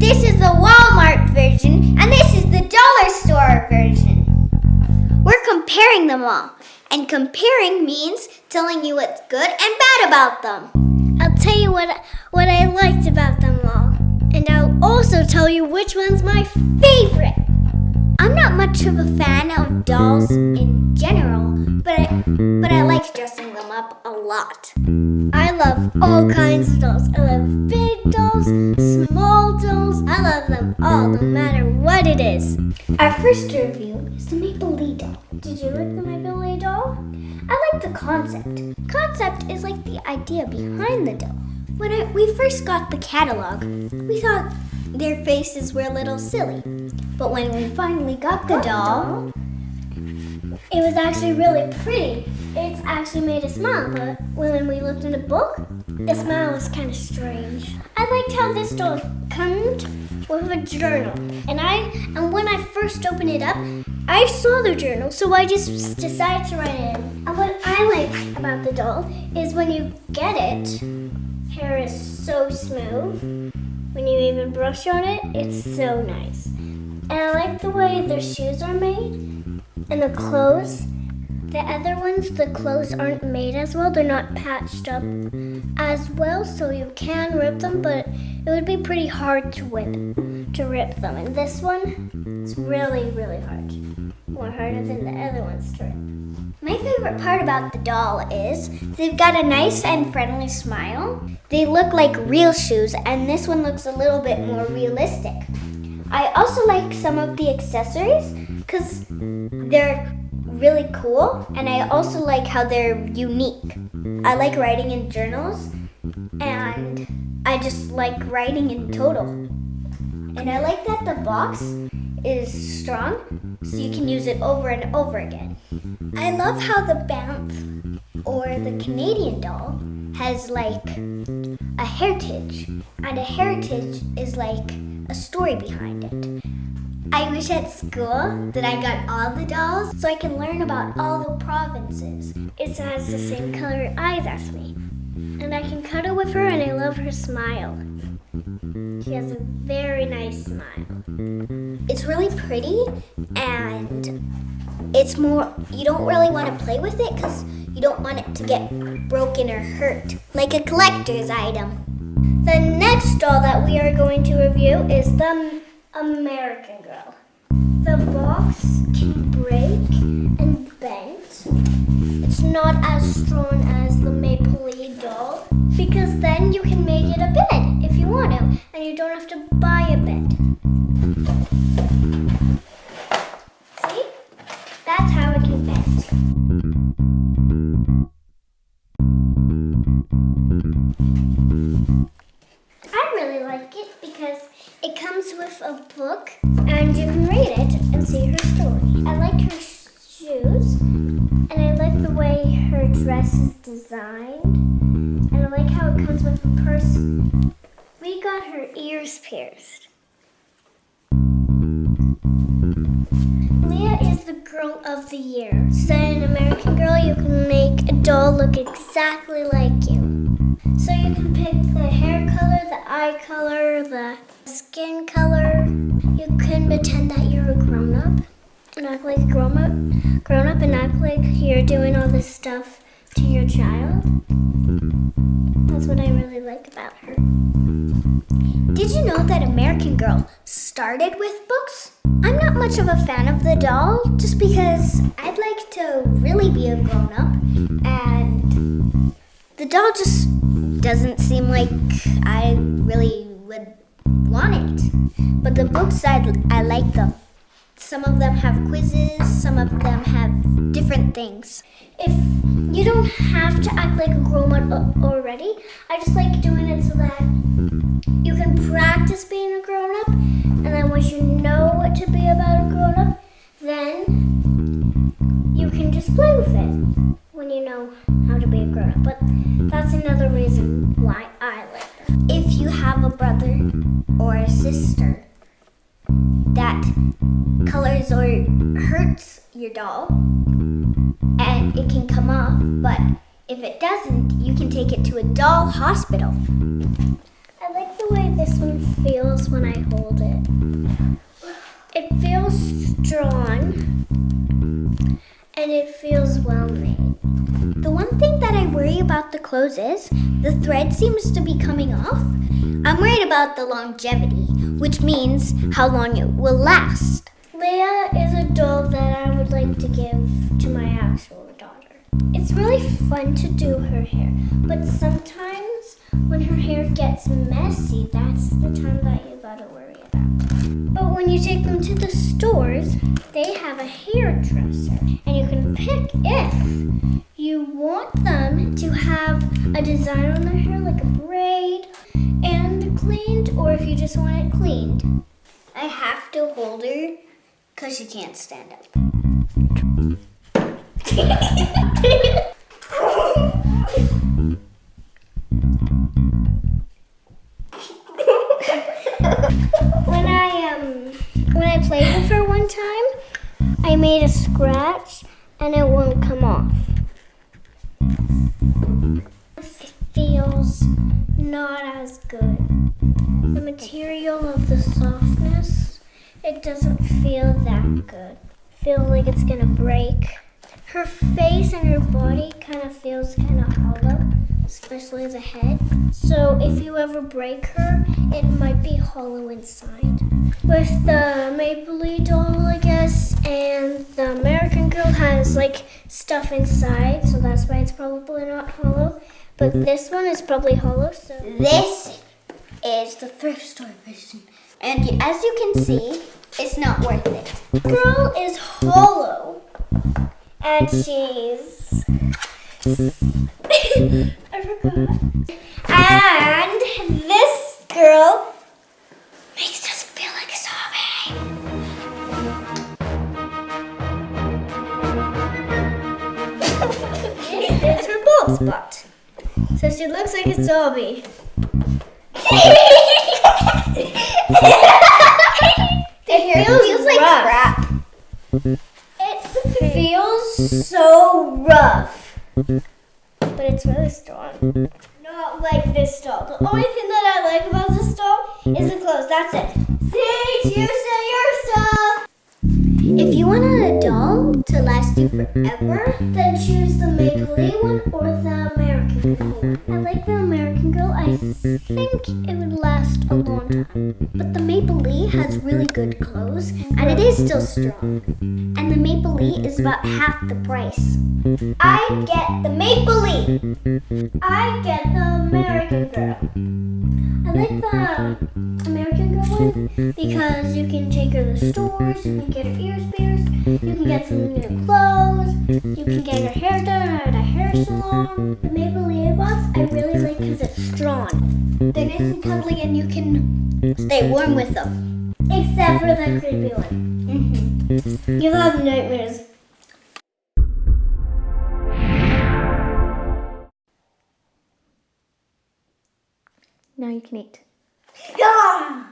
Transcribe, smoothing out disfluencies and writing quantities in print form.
This is the Walmart version, and this is the dollar store version. We're comparing them all, and comparing means telling you what's good and bad about them. I'll tell you what I liked about them all, and I'll also tell you which one's my favorite. I'm not much of a fan of dolls in general, but I like dressing them up a lot. I love all kinds of dolls. I love big dolls, small dolls. I love them all, no matter what it is. Our first review is the Maplelea doll. Did you like the Maplelea doll? I like the concept. Concept is like the idea behind the doll. When we first got the catalog, we thought their faces were a little silly. But when we finally got the doll, it was actually really pretty. It's actually made us smile, but when we looked in the book, the smile was kind of strange. I liked how this doll comes with a journal. And when I first opened it up, I saw the journal, so I just decided to write it in. And what I like about the doll is when you get it, hair is so smooth. When you even brush on it, it's so nice. And I like the way their shoes are made and the clothes. The other ones, the clothes aren't made as well. They're not patched up as well, so you can rip them, but it would be pretty hard to rip them. And this one, it's really, really hard. More harder than the other ones to rip. My favorite part about the doll is they've got a nice and friendly smile. They look like real shoes, and this one looks a little bit more realistic. I also like some of the accessories because they're really cool, and I also like how they're unique. I like writing in journals, and I just like writing in total. And I like that the box is strong, so you can use it over and over again. I love how the Banff or the Canadian doll has like a heritage, and a heritage is like a story behind it. I wish at school that I got all the dolls so I can learn about all the provinces. It has the same color eyes as me, and I can cuddle with her, and I love her smile. She has a very nice smile. It's really pretty, and it's more, you don't really want to play with it because you don't want it to get broken or hurt, like a collector's item. The next doll that we are going to review is the American Girl. The box can break and bend. It's not as strong as the Maplelea doll because then you can make it a bed if you want to, and you don't have to buy a bed. See? That's how it can bend. I really like it because it comes with a book and you can read it and see her story. I like her shoes, and I like the way her dress is designed, and I like how it comes with a purse. We got her ears pierced. Leah is the girl of the year. So in American Girl, you can make a doll look exactly like you. So you can pick the hair color, the eye color, the skin color. You can pretend that you're a grown-up and act like a grown-up and act like you're doing all this stuff to your child. That's what I really like about her. Did you know that American Girl started with books? I'm not much of a fan of the doll just because I'd like to really be a grown-up, and the doll just doesn't seem like I really would want it. But the books, I like them. Some of them have quizzes, some of them have different things. If you don't have to act like a grown-up already, I just like doing it so that you can practice being a grown-up, and then once you know what to be about a grown-up, then you can just play with it when you know how to be a grown-up. But that's another reason why I like them. If you have a brother or a sister that colors or hurts your doll, and it can come off, but if it doesn't, you can take it to a doll hospital. I like the way this one feels when I hold it. It feels strong and it feels well made. The one thing that I worry about the clothes is the thread seems to be coming off. I'm worried about the longevity, which means how long it will last. Leia is a doll that I would like to give to my actual daughter. It's really fun to do her hair, but sometimes when her hair gets messy, that's the time that you gotta worry about. But when you take them to the stores, they have a hairdresser, and you can pick if you want them to have a design on their hair like a braid and cleaned, or if you just want it cleaned. I have to hold her because she can't stand up. When I played with her one time, I made a scratch and it won't come off. It feels not as good. The material of the softness, it doesn't feel that good. Feel like it's gonna break. Her face and her body kind of feels kind of hollow, especially the head. So if you ever break her, it might be hollow inside. With the Maplelea doll, I guess, and the American Girl has like stuff inside, so that's why it's probably not hollow. But this one is probably hollow, so. This is the thrift store version. And as you can see, it's not worth it. Girl is hollow, and she's. I forgot. And this girl makes us feel like a zombie. It's her bald spot, so she looks like a zombie. It feels like crap. It feels so rough, but it's really strong. Not like this doll. The only thing that I like about this doll is the clothes. That's it. See, you say your stuff. If you want a doll to last you forever, Then choose the Maplelea one or the American Girl one. I like the American Girl. I think it would last a long time. but the Maplelea has really good clothes and it is still strong. And the Maplelea is about half the price. I get the Maplelea. I get the American Girl. I like the American Girl one because you can take her to the stores, you can get her ears pierced, you can get some new clothes, you can get her hair done at a hair salon. The Maplelea box I really like because it's strong. They're nice and cuddly and you can stay warm with them. Except for that creepy one. You'll have nightmares. Now you can eat. Yeah!